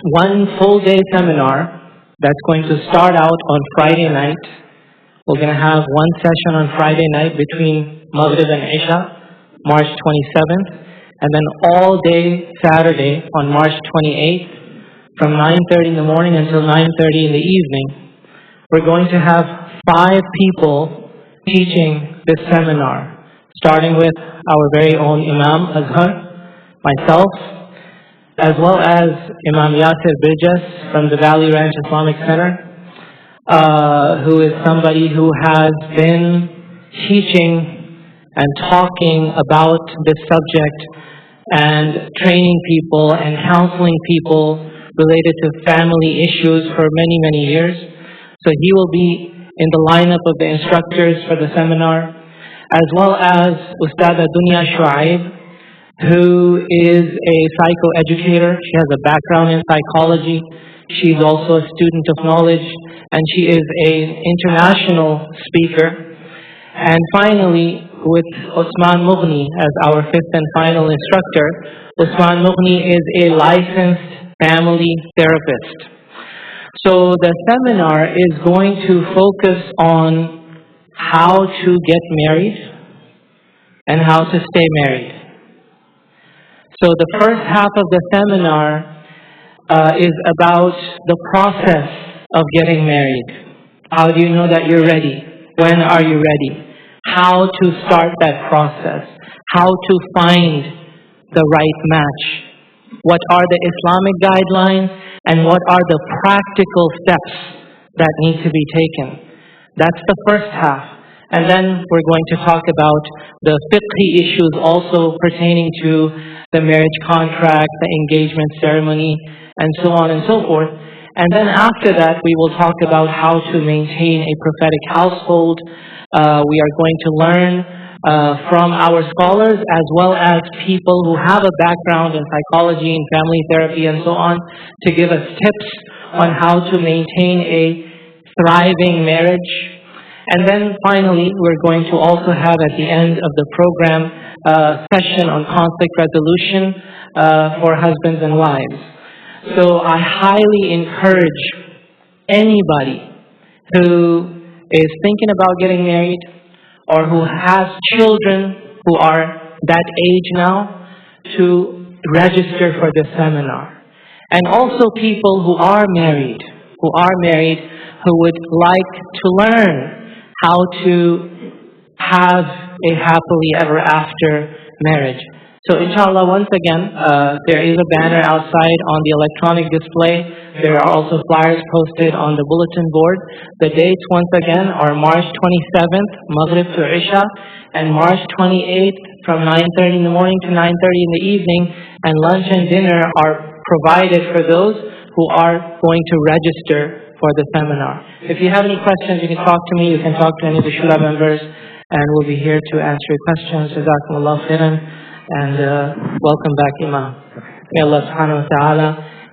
one full day seminar that's going to start out on Friday night. We're going to have one session on Friday night between Maghrib and Isha, March 27th, and then all day Saturday on March 28th from 9:30 in the morning until 9:30 in the evening. We're going to have 5 people teaching this seminar, starting with our very own Imam Azhar, myself, as well as Imam Yasir Birjas from the Valley Ranch Islamic Center, who is somebody who has been teaching and talking about this subject and training people and counseling people related to family issues for many, many years. So he will be in the lineup of the instructors for the seminar, as well as Ustada Dunya Shuaib, who is a psychoeducator. She has a background in psychology. She's also a student of knowledge, and she is an international speaker. And finally, with Usman Mughni as our 5th and final instructor, Usman Mughni is a licensed family therapist. So the seminar is going to focus on how to get married and how to stay married. So the first half of the seminar is about the process of getting married. How do you know that you're ready? When are you ready? How to start that process? How to find the right match? What are the Islamic guidelines and what are the practical steps that need to be taken? That's the first half. And then we're going to talk about the fiqhi issues also pertaining to the marriage contract, the engagement ceremony, and so on and so forth. And then after that, we will talk about how to maintain a prophetic household. We are going to learn from our scholars as well as people who have a background in psychology and family therapy and so on to give us tips on how to maintain a thriving marriage. And then finally, we're going to also have at the end of the program a session on conflict resolution for husbands and wives. So I highly encourage anybody who is thinking about getting married or who has children who are that age now to register for this seminar. And also people who are married, who would like to learn how to have a happily ever after marriage. So inshallah, once again, there is a banner outside on the electronic display. There are also flyers posted on the bulletin board. The dates, once again, are March 27th, Maghrib to Isha, and March 28th from 9:30 in the morning to 9:30 in the evening. And lunch and dinner are provided for those who are going to register for the seminar. If you have any questions, you can talk to me. You can talk to any of the Shura members, and we'll be here to answer your questions. Jazakumullah khairan. And welcome back, Imam. May Allah subhanahu wa ta'ala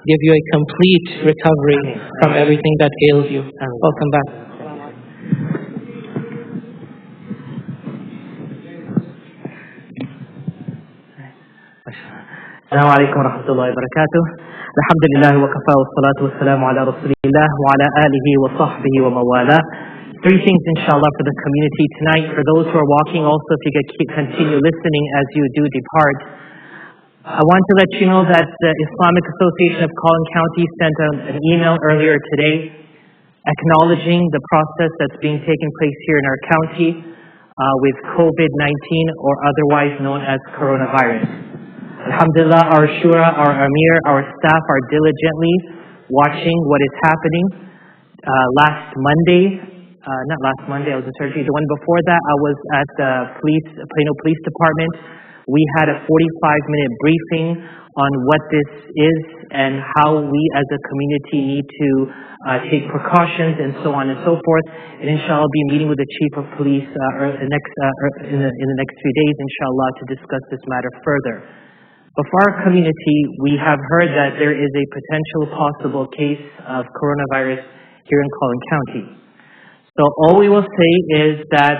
give you a complete recovery from everything that ails you. Welcome back. Assalamu alaikum wa rahmatullahi wa barakatuh. Alhamdulillah wa kafa wa salatu wa salamu ala rasulillah wa ala alihi wa sahbihi wa mawala. 3 things inshallah for the community tonight. For those who are walking also, if you could continue listening as you do depart. I want to let you know that the Islamic Association of Collin County sent an email earlier today acknowledging the process that's being taken place here in our county with COVID-19 or otherwise known as coronavirus. Alhamdulillah, our Shura, our Amir, our staff are diligently watching what is happening. Last Monday, not last Monday, I was in surgery. The one before that, I was at the Plano Police Department. We had a 45-minute briefing on what this is and how we as a community need to take precautions and so on and so forth. And inshallah, I'll be meeting with the Chief of Police in the next few days, inshallah, to discuss this matter further. But for our community, we have heard that there is a potential possible case of coronavirus here in Collin County. So all we will say is that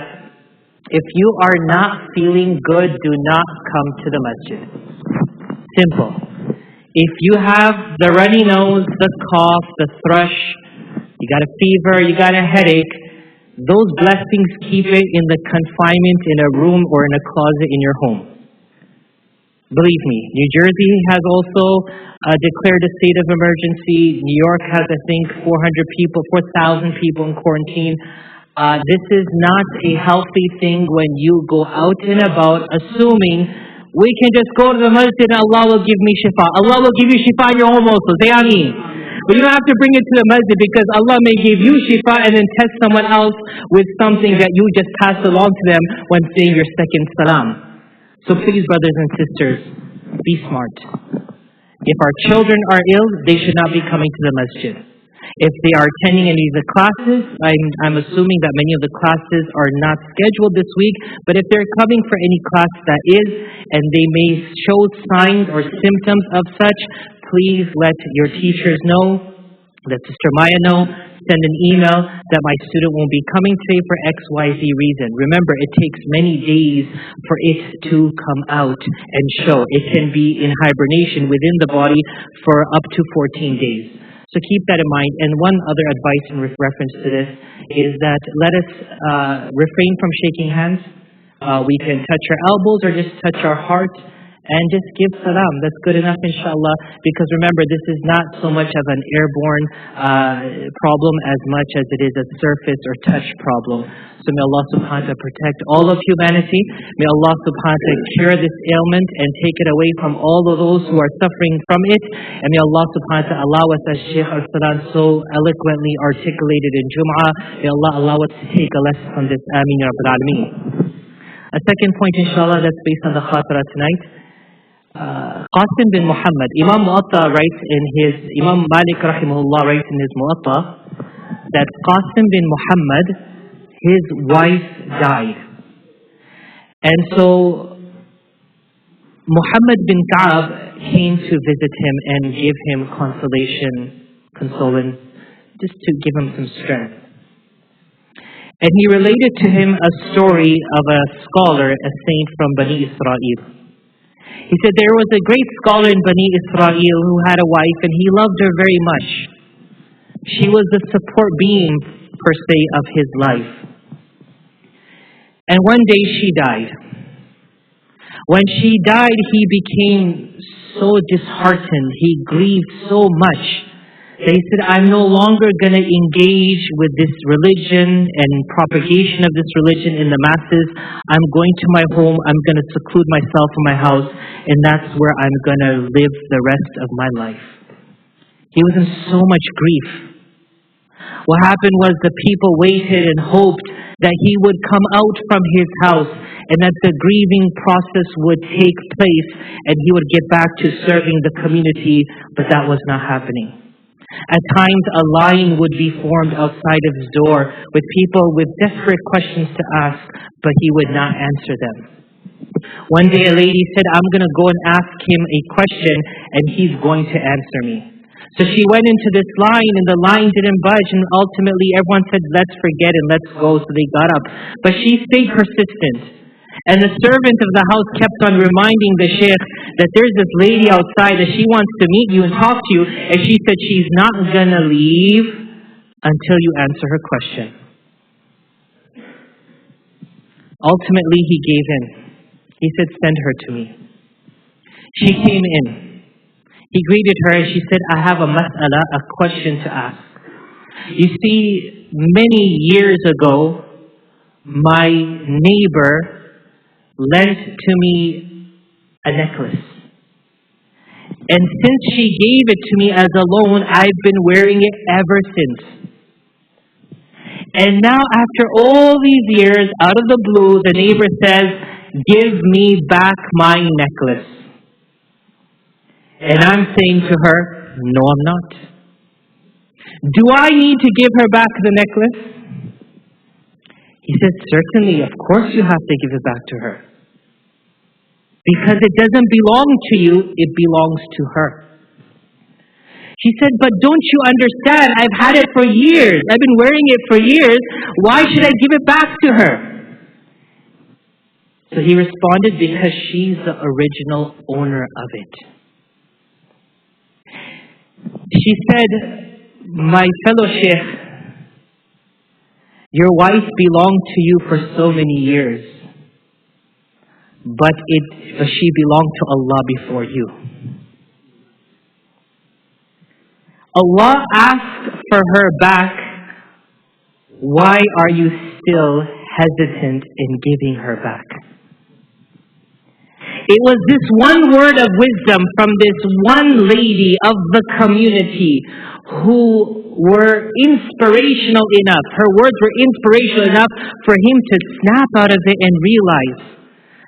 if you are not feeling good, do not come to the masjid. Simple. If you have the runny nose, the cough, the thrush, you got a fever, you got a headache, those blessings keep it in the confinement in a room or in a closet in your home. Believe me, New Jersey has also declared a state of emergency. New York has, I think, 4,000 people in quarantine. This is not a healthy thing when you go out and about assuming we can just go to the masjid and Allah will give me shifa. Allah will give you shifa in your home also. Say Ameen. But you don't have to bring it to the masjid because Allah may give you shifa and then test someone else with something that you just passed along to them when saying your second salam. So please, brothers and sisters, be smart. If our children are ill, they should not be coming to the masjid. If they are attending any of the classes, I'm assuming that many of the classes are not scheduled this week, but if they're coming for any class that is, and they may show signs or symptoms of such, please let your teachers know, let Sister Maya know, send an email that my student won't be coming today for XYZ reason. Remember, it takes many days for it to come out and show. It can be in hibernation within the body for up to 14 days. So keep that in mind. And one other advice in reference to this is that let us refrain from shaking hands. We can touch our elbows or just touch our heart and just give salam. That's good enough, inshallah. Because remember, this is not so much of an airborne problem as much as it is a surface or touch problem. So may Allah subhanahu wa ta'ala protect all of humanity. May Allah subhanahu wa ta'ala cure this ailment and take it away from all of those who are suffering from it. And may Allah subhanahu wa ta'ala allow us, as Shaykh Al-Salam so eloquently articulated in Jum'ah, may Allah allow us to take a lesson from this. Ameen ya Rabbil Alameen. A second point, inshallah, that's based on the khatira tonight. Qasim bin Muhammad, Imam Mu'atta writes in his, Imam Malik rahimahullah writes in his Mu'atta that Qasim bin Muhammad, his wife died. And so Muhammad bin Ka'ab came to visit him and give him consolation, just to give him some strength. And he related to him a story of a scholar, a saint from Bani Israel. He said there was a great scholar in Bani Israel who had a wife and he loved her very much. She was the support beam, per se, of his life. And one day she died. When she died, he became so disheartened. He grieved so much. They said, I'm no longer going to engage with this religion and propagation of this religion in the masses. I'm going to my home. I'm going to seclude myself in my house. And that's where I'm going to live the rest of my life. He was in so much grief. What happened was the people waited and hoped that he would come out from his house and that the grieving process would take place and he would get back to serving the community, but that was not happening. At times a line would be formed outside of his door with people with desperate questions to ask, but he would not answer them. One day a lady said, I'm going to go and ask him a question and he's going to answer me. So she went into this line and the line didn't budge and ultimately everyone said, let's forget it, let's go. So they got up. But she stayed persistent. And the servant of the house kept on reminding the sheikh that there's this lady outside that she wants to meet you and talk to you. And she said she's not going to leave until you answer her question. Ultimately, he gave in. He said, send her to me. She came in. He greeted her and she said, I have a mas'ala, a question to ask. You see, many years ago, my neighbor lent to me a necklace. And since she gave it to me as a loan, I've been wearing it ever since. And now after all these years, out of the blue, the neighbor says, give me back my necklace. And I'm saying to her, no, I'm not. Do I need to give her back the necklace? He said, certainly, of course you have to give it back to her. Because it doesn't belong to you, it belongs to her. She said, but don't you understand? I've had it for years. I've been wearing it for years. Why should I give it back to her? So he responded, because she's the original owner of it. She said, my fellow Sheikh, your wife belonged to you for so many years, but she belonged to Allah before you. Allah asked for her back. Why are you still hesitant in giving her back? It was this one word of wisdom from this one lady of the community who were inspirational enough. Her words were inspirational enough for him to snap out of it and realize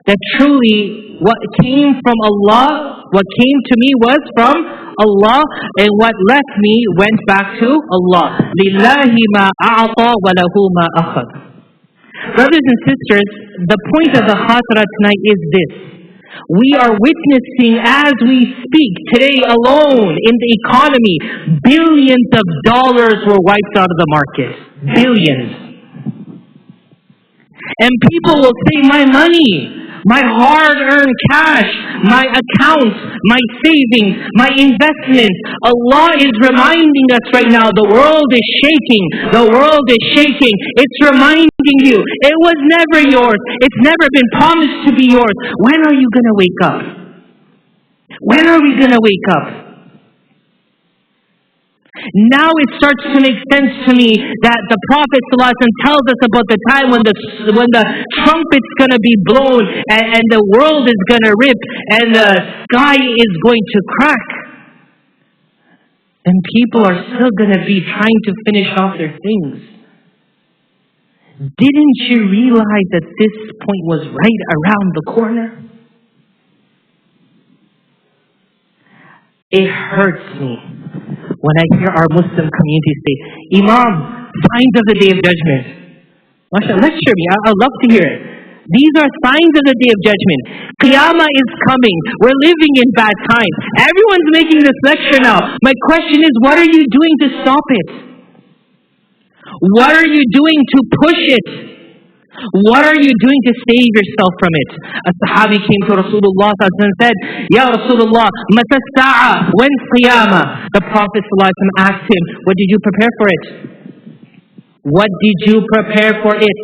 that truly what came from Allah, what came to me was from Allah, and what left me went back to Allah. لِلَّهِ مَا أَعْطَى وَلَهُ مَا أَخَذَ. Brothers and sisters, the point of the Khatira tonight is this. We are witnessing as we speak today alone in the economy, billions of dollars were wiped out of the market. Billions. And people will say, my money, my hard-earned cash, my accounts, my savings, my investments. Allah is reminding us right now, the world is shaking. The world is shaking. It's reminding you, it was never yours. It's never been promised to be yours. When are you going to wake up? When are we going to wake up? Now it starts to make sense to me that the Prophet ﷺ tells us about the time when the trumpet's going to be blown and the world is going to rip and the sky is going to crack. And people are still going to be trying to finish off their things. Didn't you realize that this point was right around the corner? It hurts me when I hear our Muslim community say, Imam, signs of the Day of Judgment. MashaAllah, lecture me. I'd love to hear it. These are signs of the Day of Judgment. Qiyamah is coming. We're living in bad times. Everyone's making this lecture now. My question is, what are you doing to stop it? What are you doing to push it? What are you doing to save yourself from it? A Sahabi came to Rasulullah and said, Ya Rasulullah, mata sa'a, when's Qiyamah? The Prophet asked him, what did you prepare for it? What did you prepare for it?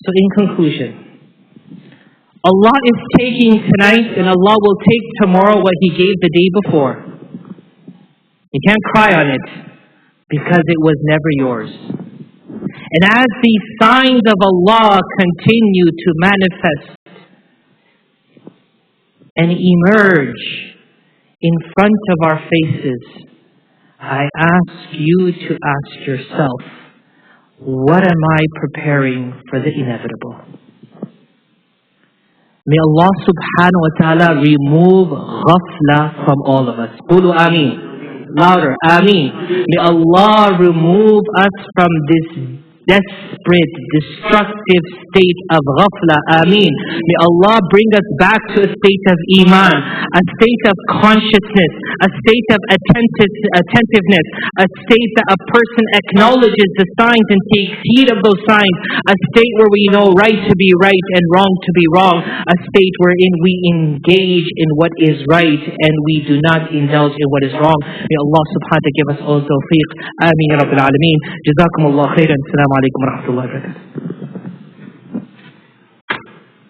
So in conclusion, Allah is taking tonight and Allah will take tomorrow what He gave the day before. You can't cry on it, because it was never yours. And as these signs of Allah continue to manifest and emerge in front of our faces, I ask you to ask yourself, what am I preparing for the inevitable? May Allah subhanahu wa ta'ala remove ghafla from all of us. Qulu ameen. Louder, Ameen. May Allah remove us from this desperate, destructive state of ghafla. Ameen. May Allah bring us back to a state of Iman, a state of consciousness, a state of attentiveness, a state that a person acknowledges the signs and takes heed of those signs, a state where we know right to be right and wrong to be wrong, a state wherein we engage in what is right and we do not indulge in what is wrong. May Allah subhanahu wa ta'ala give us all tawfiq. Ameen ya Rabbil Alameen. Jazakumullah khairan. Assalamu alaikum wa rahmatullahi wa barakatuh.